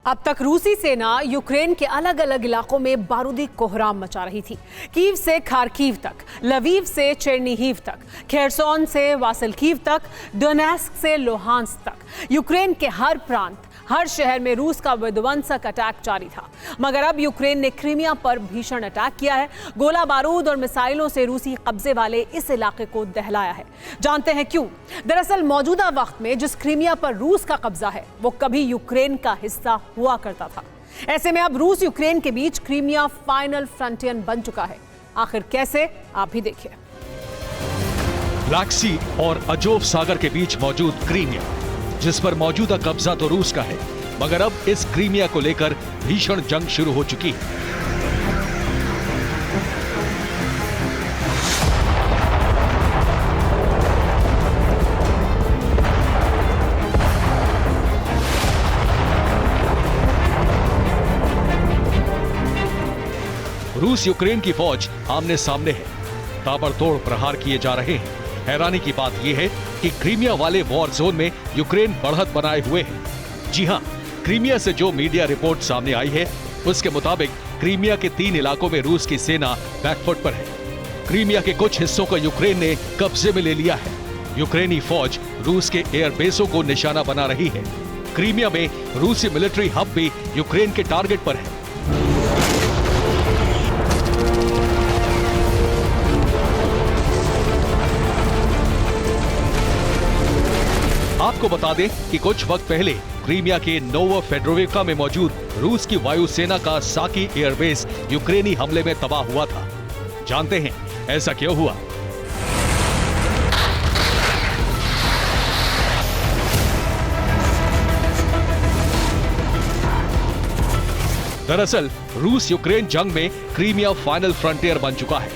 अब तक रूसी सेना यूक्रेन के अलग अलग इलाकों में बारूदी कोहराम मचा रही थी। कीव से खार्किव तक, लवीव से चेर्निहिव तक, खेरसोन से वासिल्कीव तक, डोनेस्क से लोहांस्क तक, यूक्रेन के हर प्रांत, हर शहर में रूस का विध्वंसक अटैक जारी था। मगर अब यूक्रेन ने क्रीमिया पर भीषण अटैक किया है। गोला बारूद और मिसाइलों से रूसी कब्जे वाले इस इलाके को दहलाया है। जानते हैं क्यों। दरअसल मौजूदा वक्त में जिस क्रीमिया पर रूस का कब्जा है वो कभी यूक्रेन का हिस्सा हुआ करता था। ऐसे में अब रूस यूक्रेन के बीच क्रीमिया फाइनल फ्रंटियर बन चुका है। आखिर कैसे, आप भी देखिए। ब्लैक सी और अजोव सागर के बीच मौजूद क्रीमिया, जिस पर मौजूदा कब्जा तो रूस का है, मगर अब इस क्रीमिया को लेकर भीषण जंग शुरू हो चुकी है। रूस यूक्रेन की फौज आमने सामने है। ताबड़तोड़ प्रहार किए जा रहे हैं। हैरानी की बात यह है कि क्रीमिया वाले वॉर जोन में यूक्रेन बढ़त बनाए हुए है। जी हां, क्रीमिया से जो मीडिया रिपोर्ट सामने आई है उसके मुताबिक क्रीमिया के 3 इलाकों में रूस की सेना बैकफुट पर है। क्रीमिया के कुछ हिस्सों को यूक्रेन ने कब्जे में ले लिया है। यूक्रेनी फौज रूस के एयरबेसों को निशाना बना रही है। क्रीमिया में रूसी मिलिट्री हब भी यूक्रेन के टारगेट पर है। आपको बता दें कि कुछ वक्त पहले क्रीमिया के नोवोफेडरोविका में मौजूद रूस की वायुसेना का साकी एयरबेस यूक्रेनी हमले में तबाह हुआ था। जानते हैं ऐसा क्यों हुआ? दरअसल रूस यूक्रेन जंग में क्रीमिया फाइनल फ्रंटियर बन चुका है।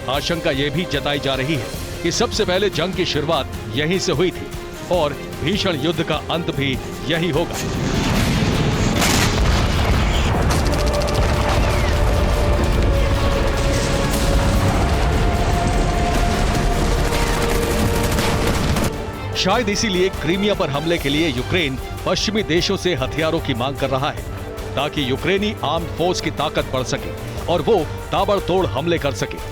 आशंका यह भी जताई जा रही है कि सबसे पहले जंग की शुरुआत यहीं से हुई थी और भीषण युद्ध का अंत भी यही होगा। शायद इसीलिए क्रीमिया पर हमले के लिए यूक्रेन पश्चिमी देशों से हथियारों की मांग कर रहा है, ताकि यूक्रेनी आर्म्ड फोर्स की ताकत बढ़ सके और वो ताबड़तोड़ हमले कर सके।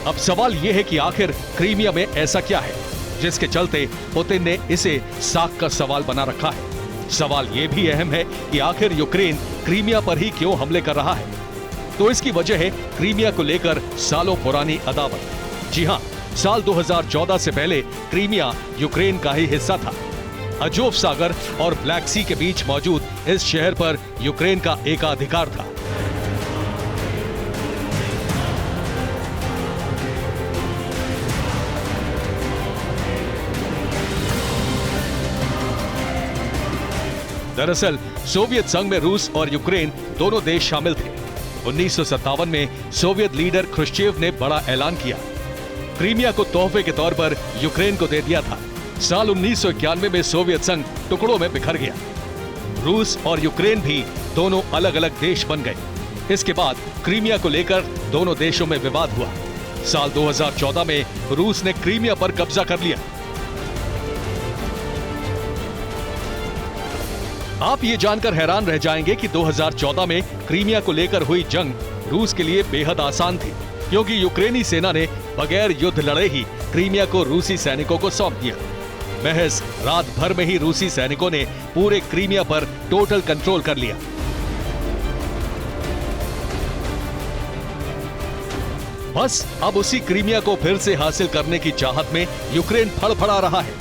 अब सवाल यह है कि आखिर क्रीमिया में ऐसा क्या है जिसके चलते पुतिन ने इसे साख का सवाल बना रखा है। सवाल यह भी अहम है कि आखिर यूक्रेन क्रीमिया पर ही क्यों हमले कर रहा है। तो इसकी वजह है क्रीमिया को लेकर सालों पुरानी अदावत। जी हां, साल 2014 से पहले क्रीमिया यूक्रेन का ही हिस्सा था। अजोव सागर और ब्लैक सी के बीच मौजूद इस शहर पर यूक्रेन का एकाधिकार था। दरअसल सोवियत संघ में रूस और यूक्रेन दोनों देश शामिल थे। 1957 में सोवियत लीडर ख्रुश्चेव ने बड़ा ऐलान किया। क्रीमिया को तोहफे के तौर पर यूक्रेन को दे दिया था। साल 1991 में सोवियत संघ टुकड़ों में बिखर गया। रूस और यूक्रेन भी दोनों अलग अलग देश बन गए। इसके बाद क्रीमिया को लेकर दोनों देशों में विवाद हुआ। साल 2014 में रूस ने क्रीमिया पर कब्जा कर लिया। आप ये जानकर हैरान रह जाएंगे कि 2014 में क्रीमिया को लेकर हुई जंग रूस के लिए बेहद आसान थी, क्योंकि यूक्रेनी सेना ने बगैर युद्ध लड़े ही क्रीमिया को रूसी सैनिकों को सौंप दिया। महज रात भर में ही रूसी सैनिकों ने पूरे क्रीमिया पर टोटल कंट्रोल कर लिया। बस अब उसी क्रीमिया को फिर से हासिल करने की चाहत में यूक्रेन फड़फड़ा रहा है।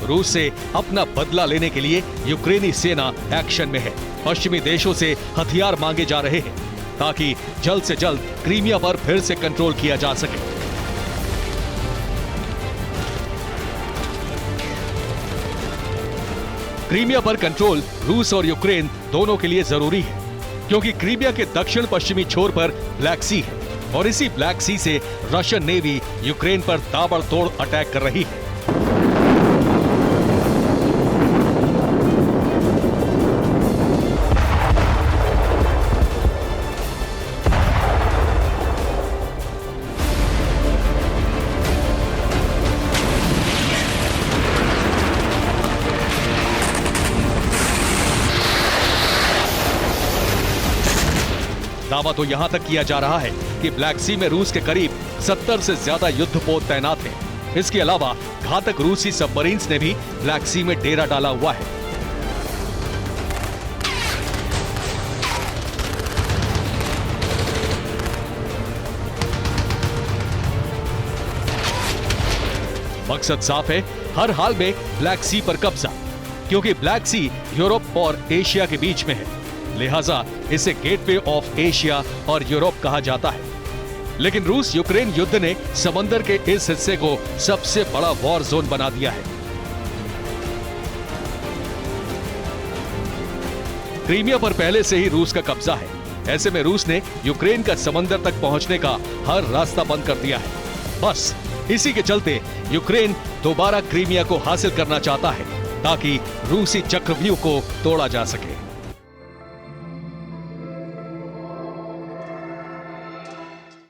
रूस से अपना बदला लेने के लिए यूक्रेनी सेना एक्शन में है। पश्चिमी देशों से हथियार मांगे जा रहे हैं ताकि जल्द से जल्द क्रीमिया पर फिर से कंट्रोल किया जा सके। क्रीमिया पर कंट्रोल रूस और यूक्रेन दोनों के लिए जरूरी है, क्योंकि क्रीमिया के दक्षिण पश्चिमी छोर पर ब्लैक सी है और इसी ब्लैक सी से रशियन नेवी यूक्रेन पर ताबड़तोड़ अटैक कर रही है। दावा तो यहां तक किया जा रहा है कि ब्लैक सी में रूस के करीब 70 से ज्यादा युद्धपोत तैनात हैं। इसके अलावा घातक रूसी सबमरीन्स ने भी ब्लैक सी में डेरा डाला हुआ है। मकसद साफ है, हर हाल में ब्लैक सी पर कब्जा, क्योंकि ब्लैक सी यूरोप और एशिया के बीच में है, लिहाजा इसे गेटवे ऑफ एशिया और यूरोप कहा जाता है। लेकिन रूस यूक्रेन युद्ध ने समंदर के इस हिस्से को सबसे बड़ा वॉर जोन बना दिया है। क्रीमिया पर पहले से ही रूस का कब्जा है। ऐसे में रूस ने यूक्रेन का समंदर तक पहुंचने का हर रास्ता बंद कर दिया है। बस इसी के चलते यूक्रेन दोबारा क्रीमिया को हासिल करना चाहता है, ताकि रूसी चक्रव्यूह को तोड़ा जा सके।